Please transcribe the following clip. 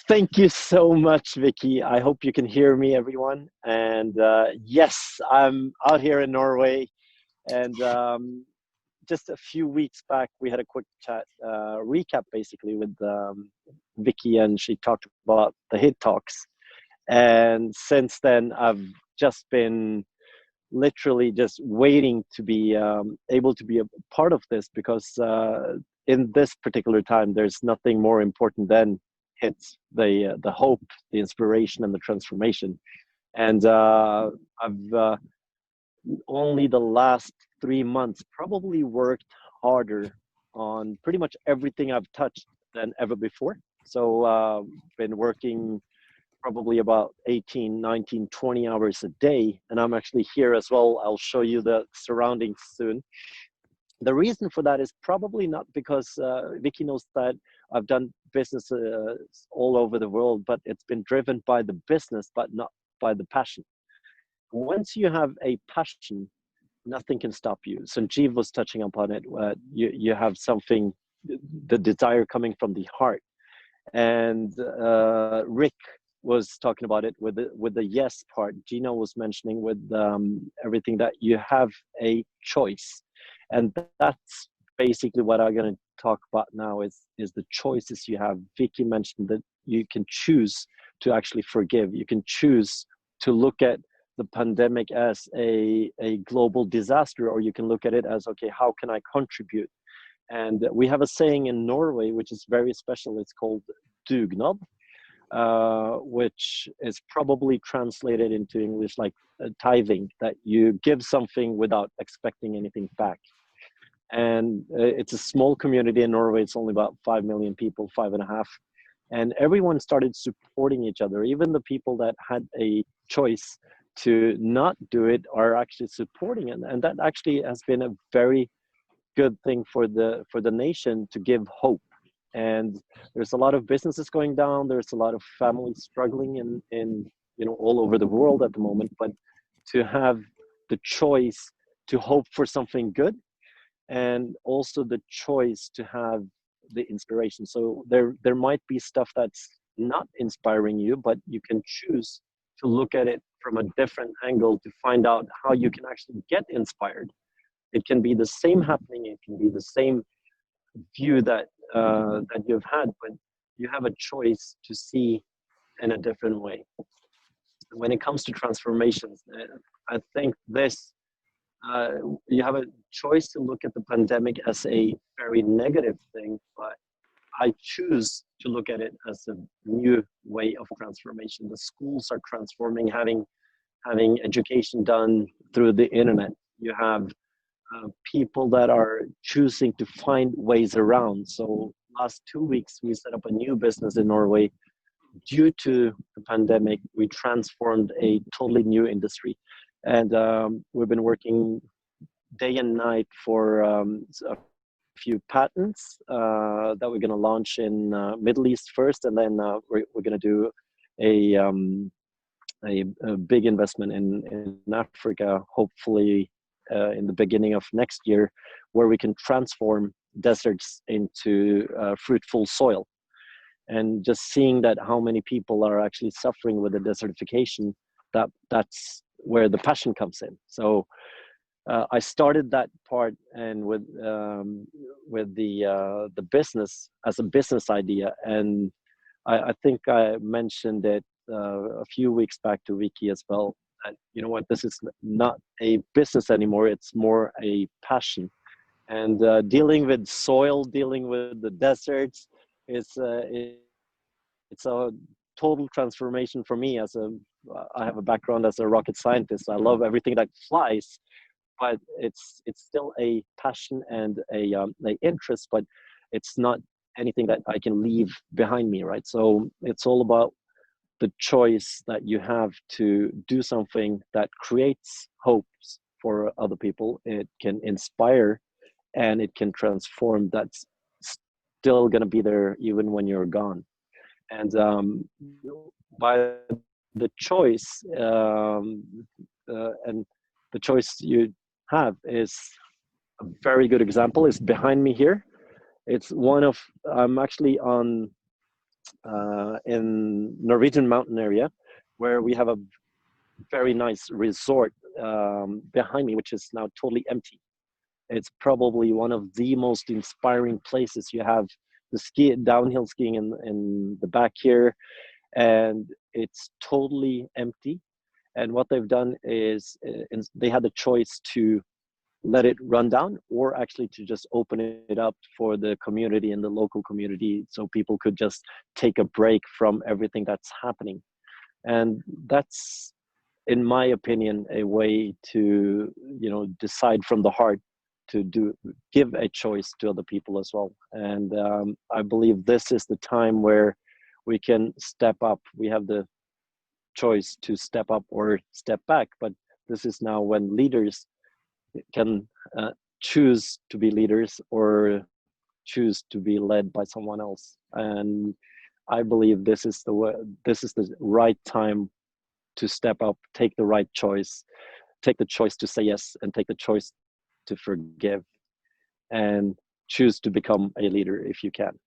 Thank you so much, Vicky. I hope you can hear me, everyone. And yes, I'm out here in Norway. And just a few weeks back, we had a quick chat, recap basically with Vicky, and she talked about the HIT talks. And since then, I've just been literally just waiting to be able to be a part of this because in this particular time, there's nothing more important than hits the hope, the inspiration, and the transformation. And I've only the last 3 months probably worked harder on pretty much everything I've touched than ever before. So been working probably about 18, 19, 20 hours a day. And I'm actually here as well. I'll show you the surroundings soon. The reason for that is probably not because Vicky knows that I've done business all over the world, but it's been driven by the business, but not by the passion. Once you have a passion, nothing can stop you. Sanjeev was touching upon it. You have something, the desire coming from the heart. And Rick was talking about it with the yes part. Gina was mentioning with everything that you have a choice, and that's basically what I'm going to talk about now. Is the choices you have. Vicky mentioned that you can choose to actually forgive. You can choose to look at the pandemic as a global disaster, or you can look at it as, okay, how can I contribute? And we have a saying in Norway, which is very special. It's called dugnad, which is probably translated into English like tithing, that you give something without expecting anything back. And it's a small community in Norway. It's only about 5 million people, 5.5. And everyone started supporting each other. Even the people that had a choice to not do it are actually supporting it. And that actually has been a very good thing for the nation, to give hope. And there's a lot of businesses going down. There's a lot of families struggling in all over the world at the moment. But to have the choice to hope for something good, and also the choice to have the inspiration. So there might be stuff that's not inspiring you, but you can choose to look at it from a different angle to find out how you can actually get inspired. It can be the same happening. It can be the same view that you've had, but you have a choice to see in a different way. When it comes to transformations, I think this you have a choice to look at the pandemic as a very negative thing, but I choose to look at it as a new way of transformation. The schools are transforming, having education done through the internet. You have people that are choosing to find ways around. So last 2 weeks, we set up a new business in Norway. Due to the pandemic, we transformed a totally new industry. And we've been working day and night for a few patents that we're going to launch in Middle East first, and then we're going to do a big investment in Africa, hopefully in the beginning of next year, where we can transform deserts into fruitful soil. And just seeing that how many people are actually suffering with the desertification, that's where the passion comes in. So I started that part, and with the business as a business idea, and I think I mentioned it a few weeks back to Vicky as well. That, you know what, this is not a business anymore; it's more a passion. And dealing with soil, dealing with the deserts, is it's a total transformation for me. I have a background as a rocket scientist. I love everything that flies, but it's still a passion and a interest, but it's not anything that I can leave behind me, right? So it's all about the choice that you have to do something that creates hopes for other people. It can inspire and it can transform. That's still going to be there even when you're gone. And by the choice and the choice you have is a very good example. Is behind me here. It's one of, I'm actually on in Norwegian mountain area, where we have a very nice resort behind me, which is now totally empty. It's probably one of the most inspiring places. You have the downhill skiing in the back here, and it's totally empty. And what they've done is they had the choice to let it run down, or actually to just open it up for the community and the local community, so people could just take a break from everything that's happening. And that's, in my opinion, a way to, decide from the heart, to give a choice to other people as well. And I believe this is the time where we can step up. We have the choice to step up or step back, but this is now when leaders can choose to be leaders, or choose to be led by someone else. And I believe this is the way, this is the right time to step up, take the right choice, take the choice to say yes, and take the choice to forgive, and choose to become a leader if you can.